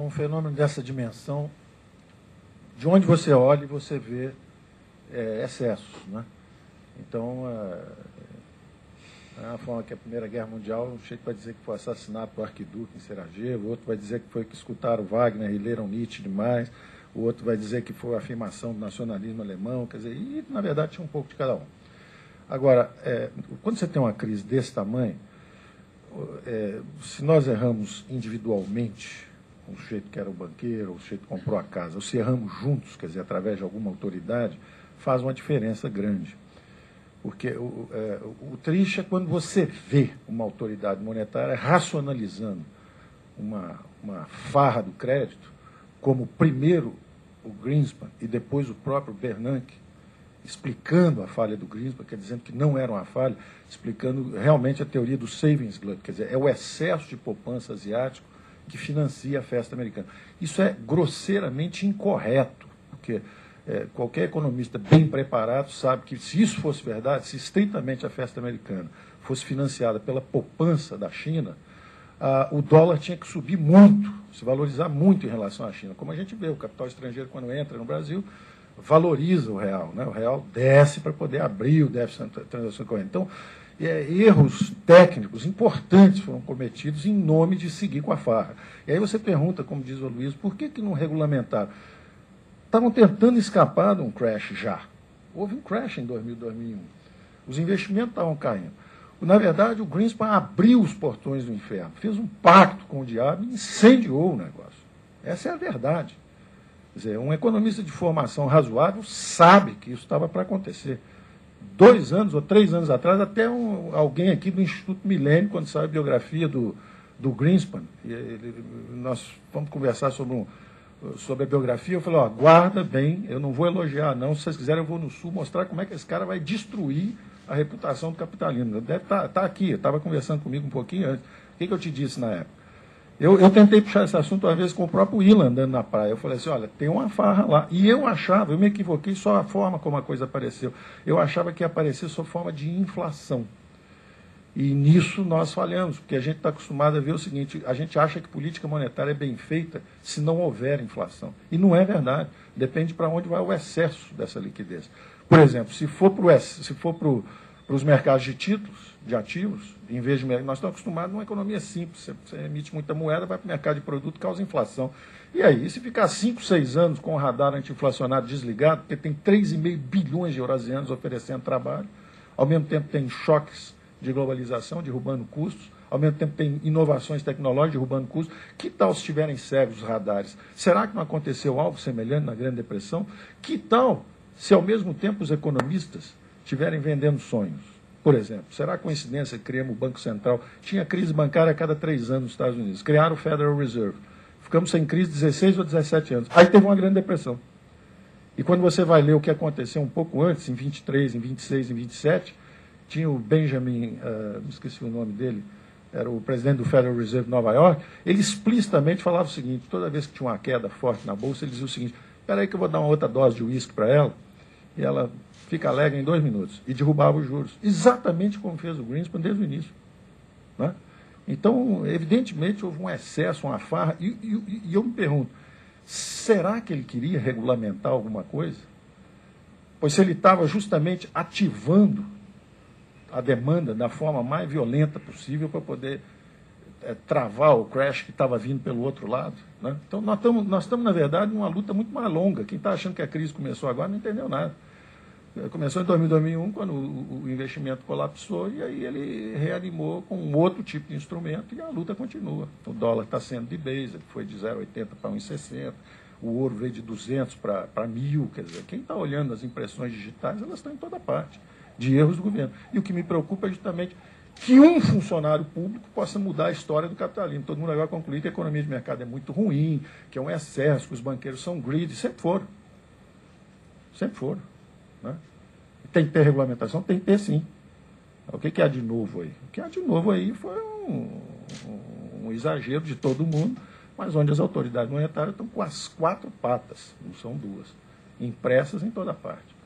um fenômeno dessa dimensão, de onde você olha e você vê excessos, né? Então, a forma que a Primeira Guerra Mundial, um cheio vai dizer que foi assassinato do arquiduque em Sarajevo, outro vai dizer que foi que escutaram Wagner e leram Nietzsche demais, o outro vai dizer que foi a afirmação do nacionalismo alemão, quer dizer, e na verdade tinha um pouco de cada um. Agora, quando você tem uma crise desse tamanho, se nós erramos individualmente, o sujeito que era o banqueiro, o sujeito que comprou a casa, ou se erramos juntos, quer dizer, através de alguma autoridade, faz uma diferença grande. Porque o triste é quando você vê uma autoridade monetária racionalizando uma farra do crédito, como primeiro o Greenspan e depois o próprio Bernanke, explicando a falha do Greenspan, quer dizendo que não era uma falha, explicando realmente a teoria do savings glut, quer dizer, é o excesso de poupança asiático que financia a festa americana. Isso é grosseiramente incorreto, porque qualquer economista bem preparado sabe que, se isso fosse verdade, se estritamente a festa americana fosse financiada pela poupança da China, o dólar tinha que subir muito, se valorizar muito em relação à China. Como a gente vê, o capital estrangeiro, quando entra no Brasil, valoriza o real, né? O real desce para poder abrir o déficit de transação corrente. Então, erros técnicos importantes foram cometidos em nome de seguir com a farra. E aí você pergunta, como diz o Luiz, por que não regulamentaram? Estavam tentando escapar de um crash já. Houve um crash em 2000, 2001. Os investimentos estavam caindo. Na verdade, o Greenspan abriu os portões do inferno, fez um pacto com o diabo e incendiou o negócio. Essa é a verdade. Quer dizer, um economista de formação razoável sabe que isso estava para acontecer. 2 anos ou 3 anos atrás, até alguém aqui do Instituto Milênio, quando saiu a biografia do Greenspan, nós vamos conversar sobre a biografia, eu falei, guarda bem, eu não vou elogiar não, se vocês quiserem eu vou no Sul mostrar como é que esse cara vai destruir a reputação do capitalismo. Deve estar aqui, estava conversando comigo um pouquinho antes. O que eu te disse na época? Eu tentei puxar esse assunto uma vez com o próprio Ilan andando na praia. Eu falei assim, olha, tem uma farra lá. E eu me equivoquei só a forma como a coisa apareceu. Eu achava que ia aparecer sob forma de inflação. E nisso nós falhamos, porque a gente está acostumado a ver o seguinte, a gente acha que política monetária é bem feita se não houver inflação. E não é verdade. Depende para onde vai o excesso dessa liquidez. Por exemplo, se for para os mercados de títulos, de ativos, em vez de nós estamos acostumados numa economia simples. Você emite muita moeda, vai para o mercado de produto, causa inflação. E aí, se ficar 5, 6 anos com o radar anti-inflacionário desligado, porque tem 3,5 bilhões de eurasianos oferecendo trabalho, ao mesmo tempo tem choques de globalização, derrubando custos, ao mesmo tempo tem inovações tecnológicas, derrubando custos. Que tal se estiverem cegos os radares? Será que não aconteceu algo semelhante na Grande Depressão? Que tal se, ao mesmo tempo, os economistas estiverem vendendo sonhos? Por exemplo, será coincidência que criamos o Banco Central? Tinha crise bancária a cada 3 anos nos Estados Unidos. Criaram o Federal Reserve. Ficamos sem crise 16 ou 17 anos. Aí teve uma Grande Depressão. E quando você vai ler o que aconteceu um pouco antes, em 23, em 26, em 27, tinha o Benjamin, não esqueci o nome dele, era o presidente do Federal Reserve de Nova York, ele explicitamente falava o seguinte, toda vez que tinha uma queda forte na Bolsa, ele dizia o seguinte, espera aí que eu vou dar uma outra dose de uísque para ela, e ela fica alegre em 2 minutos, e derrubava os juros. Exatamente como fez o Greenspan desde o início. Né? Então, evidentemente, houve um excesso, uma farra, e eu me pergunto, será que ele queria regulamentar alguma coisa? Pois se ele estava justamente ativando a demanda da forma mais violenta possível para poder travar o crash que estava vindo pelo outro lado. Né? Então, nós estamos, na verdade, numa luta muito mais longa. Quem está achando que a crise começou agora não entendeu nada. Começou em 2000, 2001, quando o investimento colapsou, e aí ele reanimou com um outro tipo de instrumento, e a luta continua. O dólar está sendo debased, foi de 0,80 para 1,60, o ouro veio de 200 para 1.000, quer dizer, quem está olhando as impressões digitais, elas estão em toda parte, de erros do governo. E o que me preocupa é justamente que um funcionário público possa mudar a história do capitalismo. Todo mundo agora conclui que a economia de mercado é muito ruim, que é um excesso, que os banqueiros são greedy, sempre foram. Sempre foram. Né? Tem que ter regulamentação? Tem que ter, sim. O que há de novo aí? O que há de novo aí foi um exagero de todo mundo, mas onde as autoridades monetárias estão com as 4 patas, não são 2, impressas em toda parte.